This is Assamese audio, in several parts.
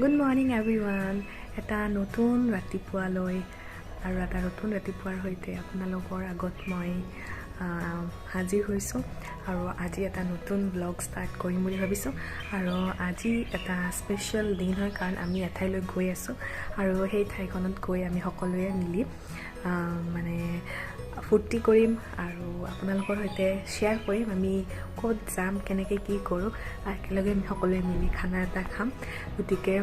Good morning everyone. এটা নতুন ৰাতিপুৱালৈ আৰু এটা নতুন ৰাতিপুৱাৰ হৈতে আপোনালোকৰ আগত মই হাজিৰ হৈছোঁ আৰু আজি এটা নতুন ব্লগ ষ্টাৰ্ট কৰিম বুলি ভাবিছোঁ আৰু আজি এটা স্পেশাল দিন হয় কাৰণ আমি এঠাইলৈ গৈ আছোঁ আৰু সেই ঠাইখনত গৈ আমি সকলোৱে মিলি মানে ফূৰ্তি কৰিম আৰু আপোনালোকৰ হৈতে শেয়াৰ কৰিম আমি ক'ত যাম কেনেকৈ কি কৰোঁ একেলগে আমি সকলোৱে মিলি খানা এটা খাম গতিকে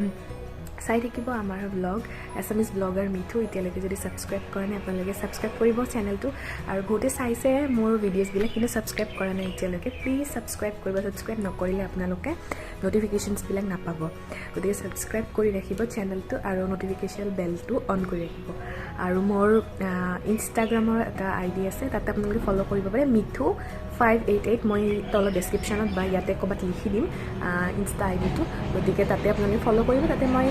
চাই থাকিব আমাৰ ব্লগ এছএমএছ ব্লগাৰ মিঠু এতিয়ালৈকে যদি সাবস্ক্ৰাইব কৰা নাই আপোনালোকে সাবস্ক্ৰাইব কৰিব চেনেলটো আৰু বহুতে চাইছে মোৰ ভিডিঅ'ছবিলাক কিন্তু সাবস্ক্ৰাইব কৰা নাই এতিয়ালৈকে প্লিজ সাবস্ক্ৰাইব কৰিব সাবস্ক্ৰাইব নকৰিলে আপোনালোকে নটিফিকেশনছবিলাক নাপাব গতিকে সাবস্ক্ৰাইব কৰি ৰাখিব চেনেলটো আৰু নটিফিকেশন বেলটো অন কৰি ৰাখিব আৰু মোৰ ইনষ্টাগ্ৰামৰ এটা আইডি আছে তাতে আপোনালোকে ফলো কৰিব পাৰে মিঠু 588 মই তলৰ ডেসক্ৰিপশনত বা ইয়াতে ক'বাত লিখি দিম ইনষ্টা আইডিটো গতিকে তাতে আপোনালোকে ফলো কৰিব তাতে মই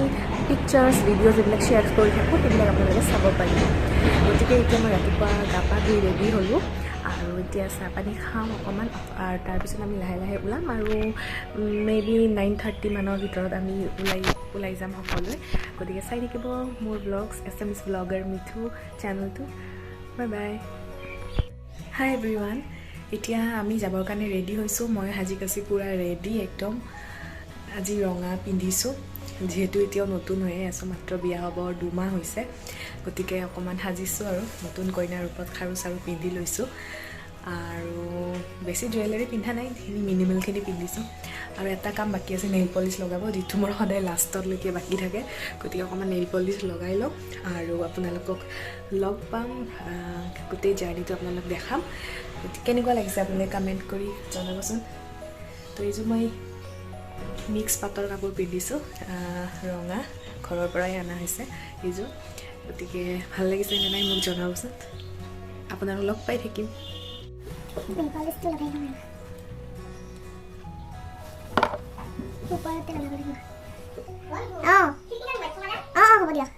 পিকচাৰ্ছ ভিডিঅ'জ এইবিলাক শ্বেয়াৰ কৰি থাকোঁ সেইবিলাক আপোনালোকে চাব পাৰিব গতিকে এতিয়া মই ৰাতিপুৱা গা পা ধুই ৰেডি হ'লোঁ আৰু এতিয়া চাহ পানী খাম অকণমান আৰু তাৰপিছত আমি লাহে লাহে ওলাম আৰু মেবি 9:30 মানৰ ভিতৰত আমি ওলাই যাম সকলোৱে গতিকে চাই থাকিব মোৰ ব্লগছ এছএমএছ ব্লগাৰ মিঠু চেনেলটো বাই বাই হাই এভৰিৱান এতিয়া আমি যাবৰ কাৰণে ৰেডি হৈছোঁ মই সাজি কাচি পুৰা ৰেডি একদম আজি ৰঙা পিন্ধিছোঁ যেহেতু এতিয়াও নতুন হৈয়ে আছোঁ মাত্ৰ বিয়া হ'ব 2 মাহ হৈছে গতিকে অকণমান সাজিছোঁ আৰু নতুন কইনাৰ ৰূপত খাৰু চাৰু পিন্ধি লৈছোঁ আৰু বেছি জুৱেলাৰী পিন্ধা নাই মিনিমেলখিনি পিন্ধিছোঁ আৰু এটা কাম বাকী আছে নেইল পলিচ লগাব যিটো মোৰ সদায় লাষ্টলৈকে বাকী থাকে গতিকে অকণমান নেইল পলিচ লগাই লওঁ আৰু আপোনালোকক লগ পাম গোটেই জাৰ্ণিটো আপোনালোক দেখাম কেনেকুৱা লাগিছে আপুনি কমেণ্ট কৰি জনাবচোন তো এইযোৰ মই মিক্স পাটৰ কাপোৰ পিন্ধিছোঁ ৰঙা ঘৰৰ পৰাই অনা হৈছে এইযোৰ গতিকে ভাল লাগিছে নে নাই মোক জনাবচোন আপোনালোক লগ পাই থাকিম হ'ব দিয়া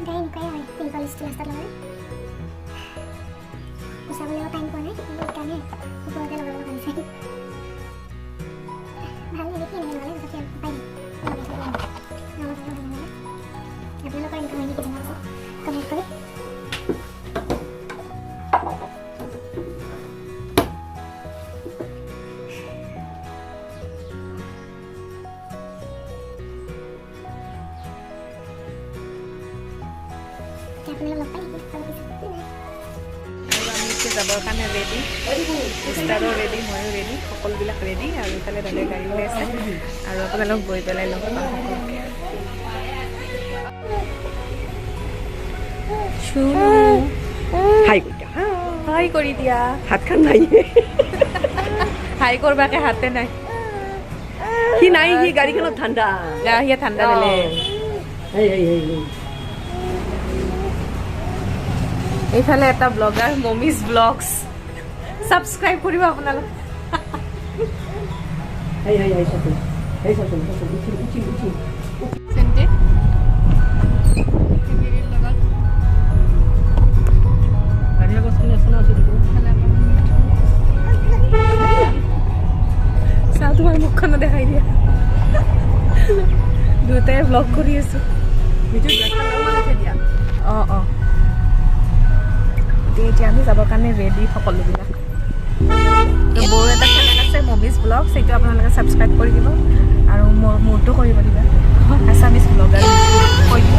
Kain kaya ay tinggal istilah setelah bisa beliau time ko na ikan eh upo na dalawa kan sa mahal na dito na wala sa tiyan pay na wala pa rin kami dito na kami ko যাবৰ কাৰণে ৰেডি ইষ্টাৰো ৰেডি ময়ো ৰেডি সকলোবিলাক ৰেডি আৰু ইফালে বেলেগ গাড়ী হৈ আছে আৰু আপোনালোক গৈ পেলাই লগ পাম সকলোকে হাই কৰি দিয়া হাতখন নাই হাই কৰবাকে হাতে নাই সি নাই সি গাড়ীখনত ঠাণ্ডা সি ঠাণ্ডা বেলেগ এইফালে এটা ব্লগাৰ মমিজ ব্লগছ সাবস্ক্ৰাইব কৰিব আপোনালোক চাওঁ তোমাৰ মুখখনো দেখাই দিয়া দুটাই ব্লগ কৰি আছো অঁ এতিয়া আমি যাবৰ কাৰণে ৰেডি সকলোবিলাক বড়ো এটা চেনেল আছে মমিজ ব্লগ সেইটো আপোনালোকে ছাবস্ক্ৰাইব কৰি দিব আৰু মোৰটো কৰিব দিবা আছামিজ ব্লগাৰ কৈ দিব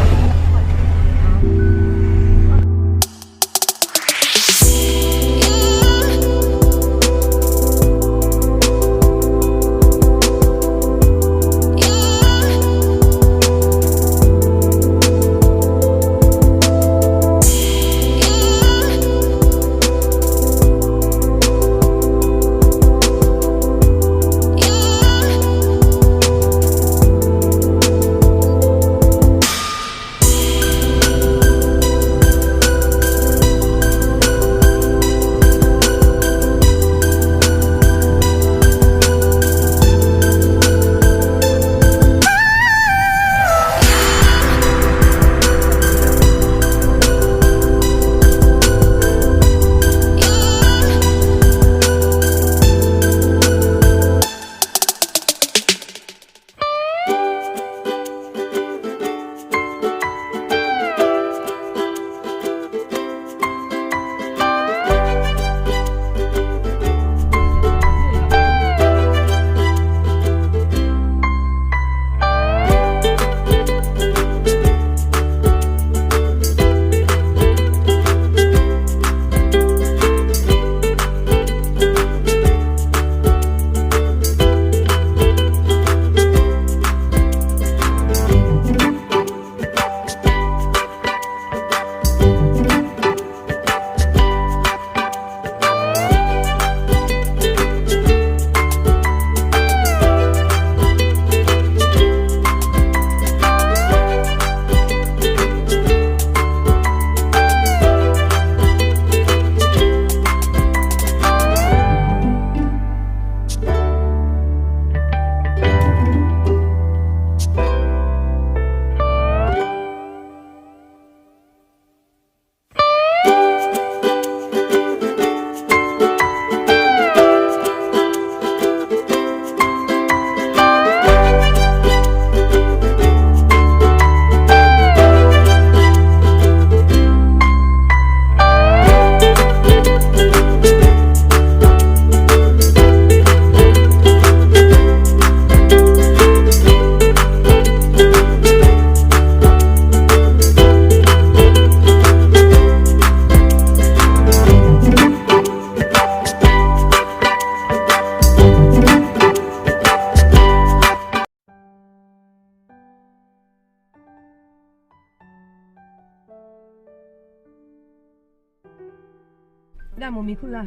না মমি খোলা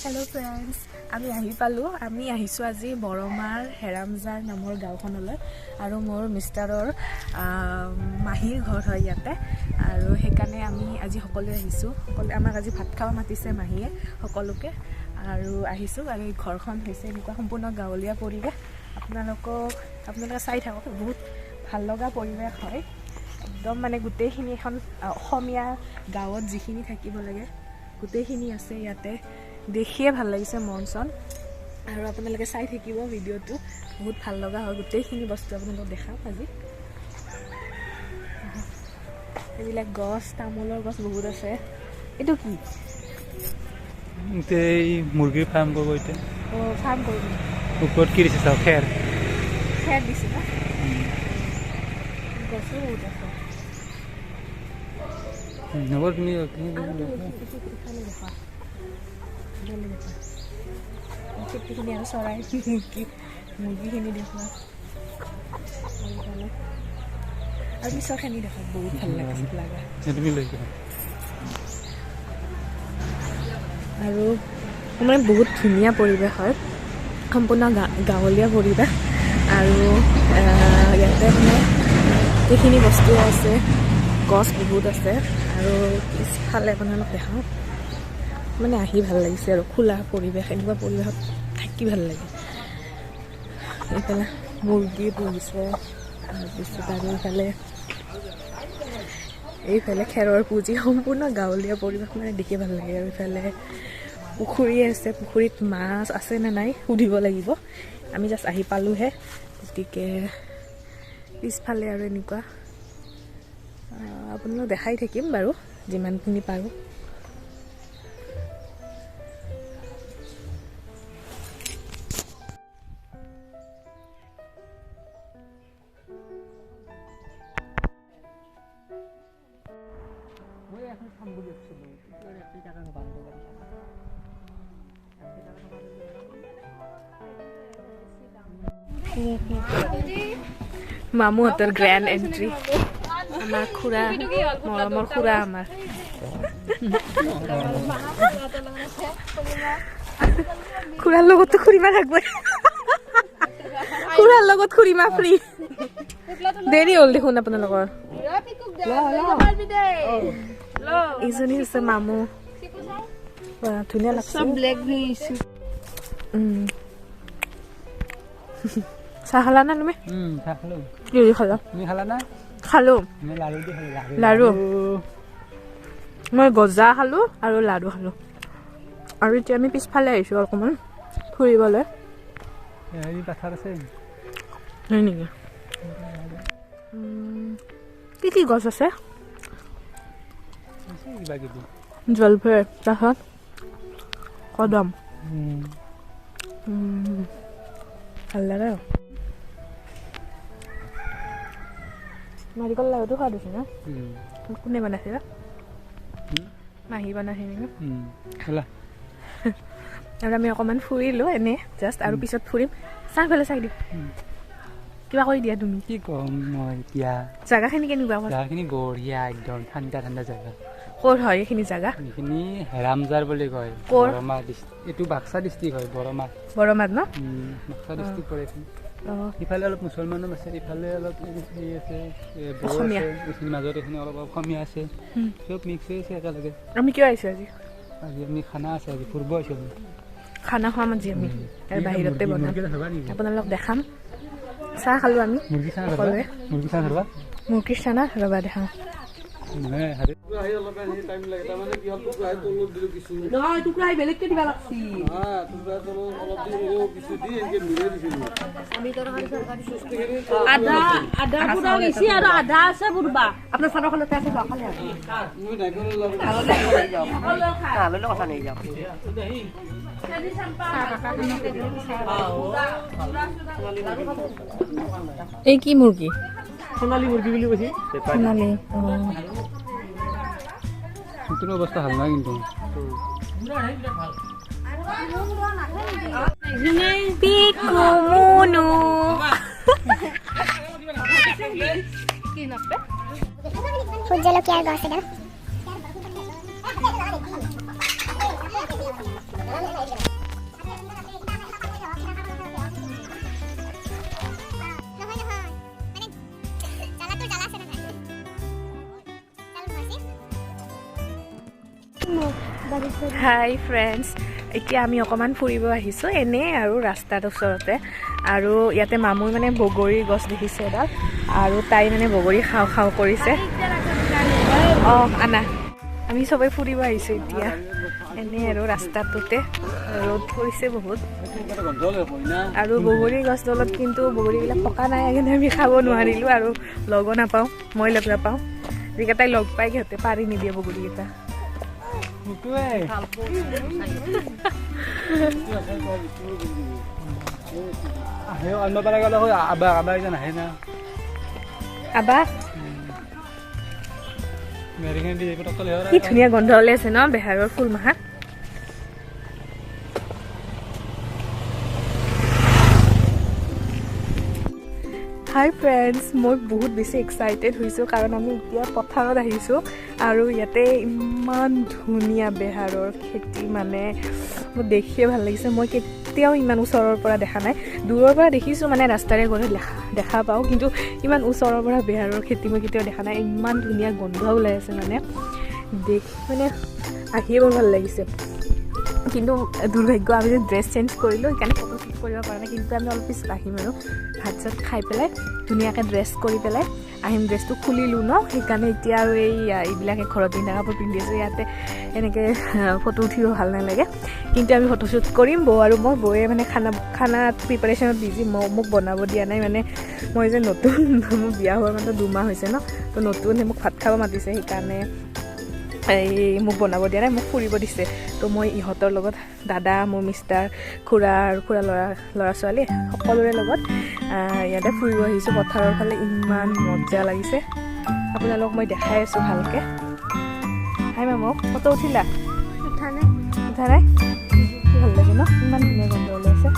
হেল্ল' ফ্ৰেণ্ডছ, আমি আহি পালোঁ। আমি আহিছোঁ আজি বৰমাৰ হেৰামজাৰ নামৰ গাঁওখনলৈ, আৰু মোৰ মিষ্টাৰৰ মাহীৰ ঘৰ হয় ইয়াতে, আৰু সেইকাৰণে আমি আজি সকলোৱে আহিছোঁ। আমাক আজি ভাত খাব মাতিছে মাহীয়ে সকলোকে, আৰু আহিছোঁ। আৰু এই ঘৰখন হৈছে এনেকুৱা সম্পূৰ্ণ গাঁৱলীয়া পৰিৱেশ। আপোনালোকে চাই থাকক, বহুত ভাল লগা পৰিৱেশ হয় একদম। মানে গোটেইখিনি এখন অসমীয়া গাঁৱত যিখিনি থাকিব লাগে গোটেইখিনি আছে ইয়াতে। দেখিয়ে ভাল লাগিছে মন চন, আৰু আপোনালোকে চাই থাকিব ভিডিঅ'টো, বহুত ভাল লগা হয়। গোটেইখিনি বস্তু আপোনালোকক দেখাম আজি। এইবিলাক গছ, তামোলৰ গছ বহুত আছে। এইটো কি? এই মুৰ্গীৰ ফাৰ্ম কৰিব এতিয়া। অঁ, ফাৰ্ম কৰিব। ওপৰত কি দিছে চাওক, খেৰ দিছে ন? গছো বহুত আছে। নগৰখিনি খেতিখিনি আৰু চৰাই মুৰ্গীখিনি দেখুৱা, আৰু পিছৰখিনি দেখুৱা, বহুত ভাল লাগা। আৰু মানে বহুত ধুনীয়া পৰিৱেশ হয়, সম্পূৰ্ণ গাঁৱলীয়া পৰিৱেশ। আৰু ইয়াতে মানে এইখিনি বস্তু আছে, গছ বহুত আছে। আৰু পিছফালে আপোনালোক দেখাওঁ, মানে আহি ভাল লাগিছে আৰু খোলা পৰিৱেশ, এনেকুৱা পৰিৱেশত থাকি ভাল লাগে। এইফালে মুৰ্গী পুহিছে, তাৰপিছত আৰু এইফালে খেৰৰ পুঁজি, সম্পূৰ্ণ গাঁৱলীয়া পৰিৱেশ, মানে দেখি ভাল লাগে। আৰু ইফালে পুখুৰী আছে, পুখুৰীত মাছ আছে নে নাই সুধিব লাগিব। আমি জাষ্ট আহি পালোঁহে, গতিকে পিছফালে আৰু এনেকুৱা আপোনালোক দেখাই থাকিম বাৰু যিমানখিনি পাৰোঁ। মামুহঁতৰ গ্ৰেণ্ড এণ্ট্ৰি, আমাৰ খুৰা, মৰমৰ খুৰা আমাৰ। খুৰাৰ লগততো খুৰীমা থাকবই, খুৰাৰ লগত খুৰীমা ফ্ৰী। দেৰি হ'ল দেখোন আপোনালোকৰ। এইজনী হৈছে মামু, ধুনীয়া লাগছে। চাহ খালা না তুমি? চাহ খালো। কি খালা? তুমি খালা না? খালো। লাৰু, মই গজা খালো আৰু লাৰু খালো। আৰু এতিয়া আমি পিছফালে আহিছো অকণমান ফুৰিবলৈ। পাথাৰ আছে হয় নেকি? কি কি গছ আছে? জলফাই, তাৰপিছত কদম। ভাল লাগে। নাৰিকল লাৰুটো খোৱা দিছে ন? কোনে বনাইছে? মাহী বনাইছে নেকি? আৰু আমি অকণমান ফুৰিলোঁ এনেই জাষ্ট, আৰু পিছত ফুৰিম। চাৰিওফালে চাই দিম, কিবা কৰি দিয়া তুমি। কি ক'ম মই এতিয়া, জেগাখিনি কেনেকুৱা? জেগাখিনি বঢ়িয়া, একদম ঠাণ্ডা ঠাণ্ডা জেগা। ক'ত হয় এইখিনি জেগা? এইখিনি হেৰামজাৰ বুলি কয়, বৰমা ডিষ্ট্ৰিক্ট। এইটো বাক্সা ডিষ্ট্ৰিক্ট হয়, বৰমাত ন? বাক্সা ডিষ্ট্ৰিক্ট পৰে এইখিনি। ইফালে অলপ মুছলমানো আছে, ইফালে অলপ হেৰি আছে, অসমীয়া। এইখিনি মাজত এইখিনি অলপ অসমীয়া আছে, চব মিক্স হৈ আছে একেলগে। আমি কিয় আহিছোঁ আজি? আমি খানা আছে, আজি ফুৰিব আহিছোঁ। খানা খাম আজি আমি, আৰু বাহিৰতে বনাম, আপোনালোক দেখাম। চাহ খালোঁ আমি সকলোৱে। মুৰ্গীৰ চানা ৰবা দেখাম। বেলেগকে দিবা লাগছি। আধা পুৰা গৈছি আৰু আধা আছে বুৰবা। আপোনাৰ চাদৰখনতে আছে খালে কথা নেই যাওক। এই কি মুৰ্গী? সোণালী মুৰ্গী বুলি কৈছে। সোণালী নতুন অৱস্থা ভাল নাই কিন্তু। ভোট জলকীয়াৰ গছ এটা হাই ফ্ৰেণ্ডছ, এতিয়া আমি অকণমান ফুৰিব আহিছোঁ এনেই আৰু ৰাস্তাৰ ওচৰতে। আৰু ইয়াতে মামুই মানে বগৰী গছ দেখিছে এডাল, আৰু তাই মানে বগৰী খাওঁ খাওঁ কৰিছে। অঁ আনা, আমি চবেই ফুৰিব আহিছোঁ এতিয়া এনেই আৰু ৰাস্তাটোতে। ৰ'দ পৰিছে বহুত, আৰু বগৰী গছডালত কিন্তু বগৰীবিলাক পকা নাই, কিন্তু আমি খাব নোৱাৰিলোঁ আৰু লগো নাপাওঁ। মই লগ নাপাওঁ, যিকেইটাই লগ পাই সিহঁতে পাৰি নিদিয়ে বগৰীকেইটা। কি ধুনীয়া গন্ধ ওলাইছে ন বেহাৰৰ ফুল মাহা। হাই ফ্ৰেণ্ডছ, মই বহুত বেছি এক্সাইটেড হৈছোঁ কাৰণ আমি এতিয়া পথাৰত আহিছোঁ আৰু ইয়াতে ইমান ধুনীয়া বেহাৰৰ খেতি, মানে মোৰ দেখিয়ে ভাল লাগিছে। মই কেতিয়াও ইমান ওচৰৰ পৰা দেখা নাই, দূৰৰ পৰা দেখিছোঁ মানে ৰাস্তাৰে গ'লে দেখা পাওঁ, কিন্তু ইমান ওচৰৰ পৰা বেহাৰৰ খেতি মই কেতিয়াও দেখা নাই। ইমান ধুনীয়া গোন্ধ ওলাই আছে, মানে দেখি মানে আহিয়ে বৰ ভাল লাগিছে। কিন্তু দুৰ্ভাগ্য আমি যে ড্ৰেছ চেঞ্জ কৰিলোঁ, সেইকাৰণে ফটো শ্বুট কৰিব পৰা নাই। কিন্তু আমি অলপ পিছত আহিম আৰু ভাত চাত খাই পেলাই ধুনীয়াকৈ ড্ৰেছ কৰি পেলাই আহিম। ড্ৰেছটো খুলিলোঁ ন, সেইকাৰণে এতিয়া আৰু এইবিলাকে ঘৰত পিন্ধা কাপোৰ পিন্ধি আছোঁ। ইয়াতে এনেকৈ ফটো উঠিব ভাল নালাগে, কিন্তু আমি ফটোশ্বুট কৰিম। বৌ আৰু মই, বৌয়ে মানে খানা প্ৰিপাৰেশ্যনত বিজি, মোক বনাব দিয়া নাই। মানে মই যে নতুন, মোৰ বিয়া হোৱাৰ মানে 2 মাহ হৈছে ন, তো নতুন মোক ভাত খাব মাতিছে, সেইকাৰণে মোক বনাব দিয়া নাই, মোক ফুৰিব দিছে। তো মই ইহঁতৰ লগত, দাদা, মোৰ মিষ্টাৰ, খুৰা আৰু খুৰা ল'ৰা ছোৱালী সকলোৰে লগত ইয়াতে ফুৰিব আহিছোঁ পথাৰৰ ফালে। ইমান মজা লাগিছে, আপোনালোকক মই দেখাই আছোঁ ভালকৈ। হাই মামু, ফটো উঠিলা? উঠা নাই? কি ভাল লাগে ন, ইমান ধুনীয়া গন্ধ ওলাইছে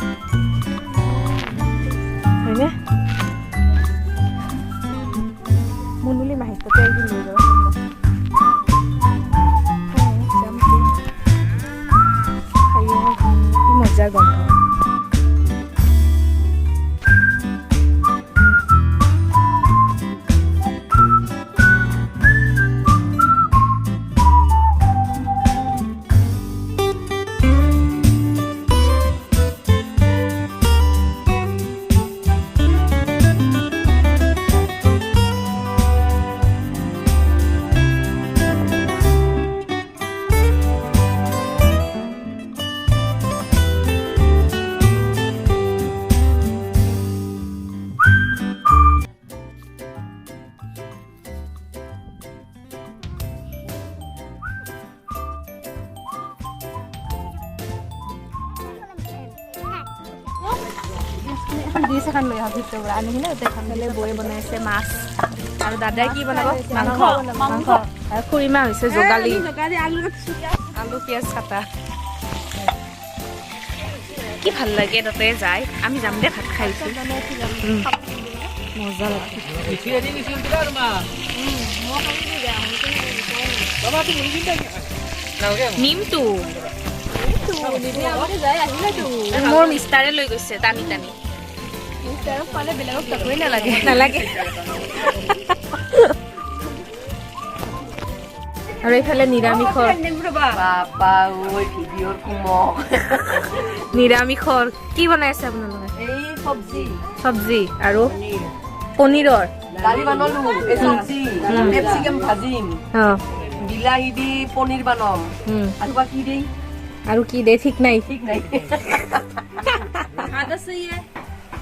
হয়নে? মুনুলি মাহীক তাতে একদিন লৈ যাব মজা গন্ধ। বৌয়ে বনাইছে মাছ, আৰু দাদাই কি বনাব? মাংস। আৰু খুৰীমা হৈছে যোগালী, আলু পিঁয়াজ কাটা। কি ভাল লাগে তাতে যাই। আমি যাম দে, ভাত খাইছোঁ, মজা লাগে। নিমটো মোৰ মিষ্টাৰে লৈ গৈছে টানি টানি। নালাগে। আৰু এইফালে নিৰামিষৰ কি বনাই আছে আপোনালোকে? চব্জি আৰু পনীৰৰ বিলাহী দি পনীৰ বনাম, আৰু কি দে ঠিক নাই।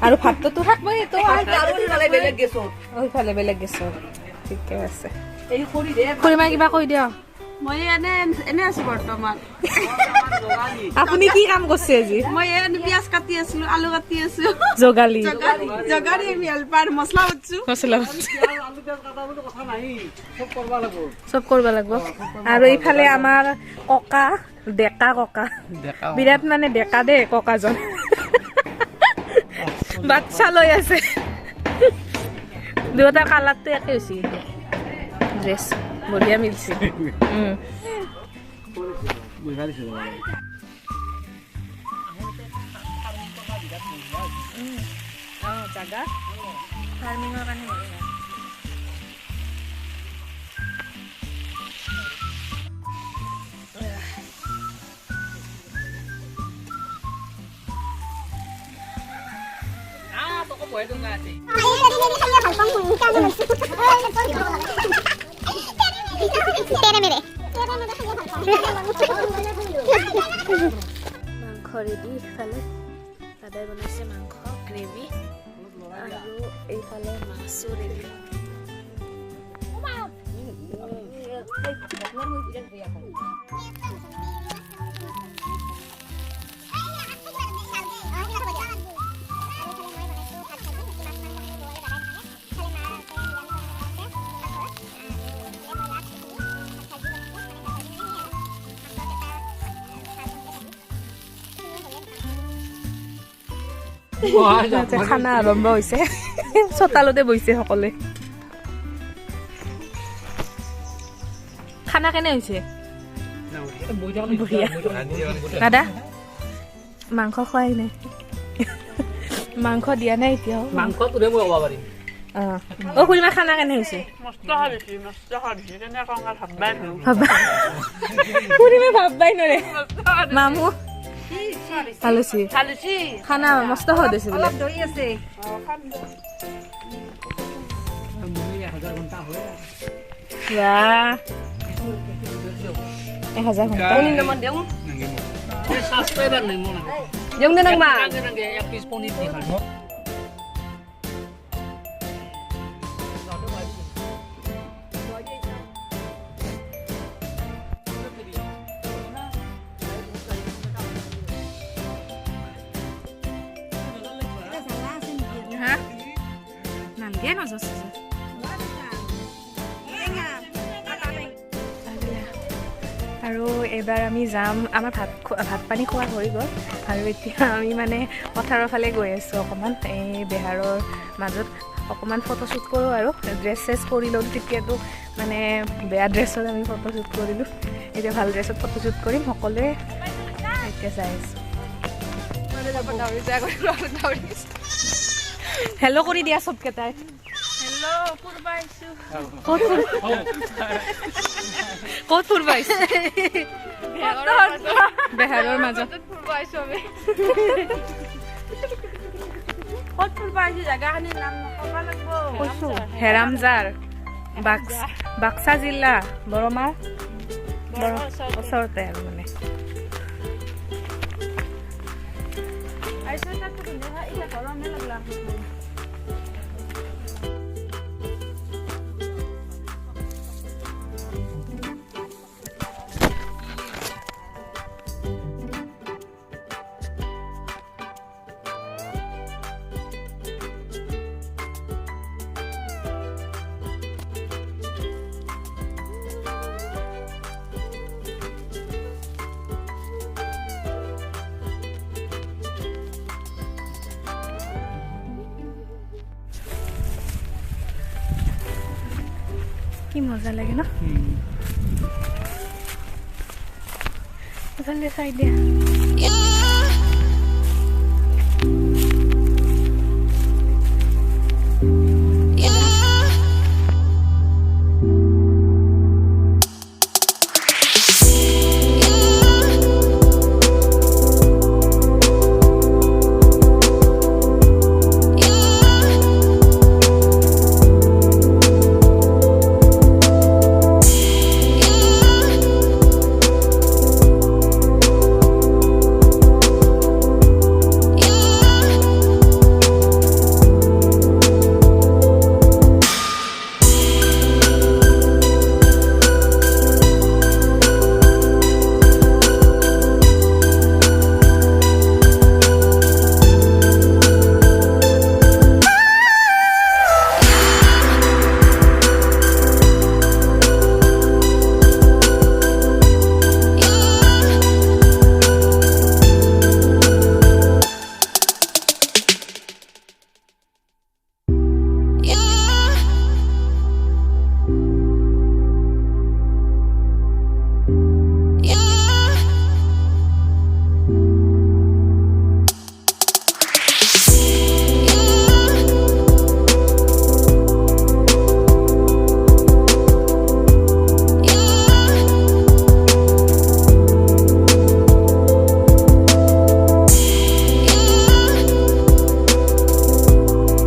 আৰু ভাতটো থাকবই, এইফালে বেলেগ গেছত। ঠিকে আছে, খুৰীমা কিবা কৈ দিয়ক। মই এনে আছো বৰ্তমান। আপুনি কি কাম কৰিছে আজি? মই পিয়াজ কাটি আছিলো, আলু কাটি আছো। যোগালী আমি হেল্পাৰ, মছলা বাটছো। চব কৰিব লাগিব। আৰু এইফালে আমাৰ ককা, ডেকা ককা, বিৰাট মানে ডেকা দেই ককাজন, বাচ্চা লৈ আছে। দুয়োটাৰ কালাৰটো একে হৈছে, ড্ৰেস বঢ়িয়া মিলছে জাগা ফাৰ্মিঙৰ কাৰণে মাংস ৰেডি ইফালে দাদাই বনাইছে মাংস গ্ৰেভি আৰু এইফালে মাছো ৰেডি খানা আৰম্ভ হৈছে চোতালতে বহিছে সকলোৱে খানা কেনে হৈছে দাদা মাংস খোৱাই নাই মাংস দিয়া নাই এতিয়াও মাংস তোৰে মই ক'ব পাৰিম অ খুৰীমা খানা কেনে হৈছে খুৰীমা ভাববাই নৰে মামু খালুচি খানা মস্ত সোৱাদ হৈছে বোলে দৈ আছে 1000 ঘণ্টা Ponin naman yung. Yung na nang ma. Nalgyan o sa আৰু এবাৰ আমি যাম আমাৰ ভাত পানী খোৱা হৈ গ'ল আৰু এতিয়া আমি মানে পথাৰৰ ফালে গৈ আছোঁ অকণমান এই বেহাৰৰ মাজত অকণমান ফটোশ্বুট কৰোঁ আৰু ড্ৰেছ চেছ কৰি লওঁ তেতিয়াতো মানে বেয়া ড্ৰেছত আমি ফটোশ্বুট কৰিলোঁ এতিয়া ভাল ড্ৰেছত ফটোশ্বুট কৰিম সকলোৱে এতিয়া যাই আছোঁ হেল্ল' কৰি দিয়া চবকেইটাই ক'ত ফুৰব আহিছে বেহাৰৰ মাজত ফুৰব আহিছো আমি ক'ত ফুৰব আহিছো জাগাখিনিৰ নাম নকব লাগিব কৈছো হেৰামজাৰ বাক্সা জিলা বৰমা ওচৰতে আৰু মানে কি মজা লাগে ন ভালে চাই দিয়া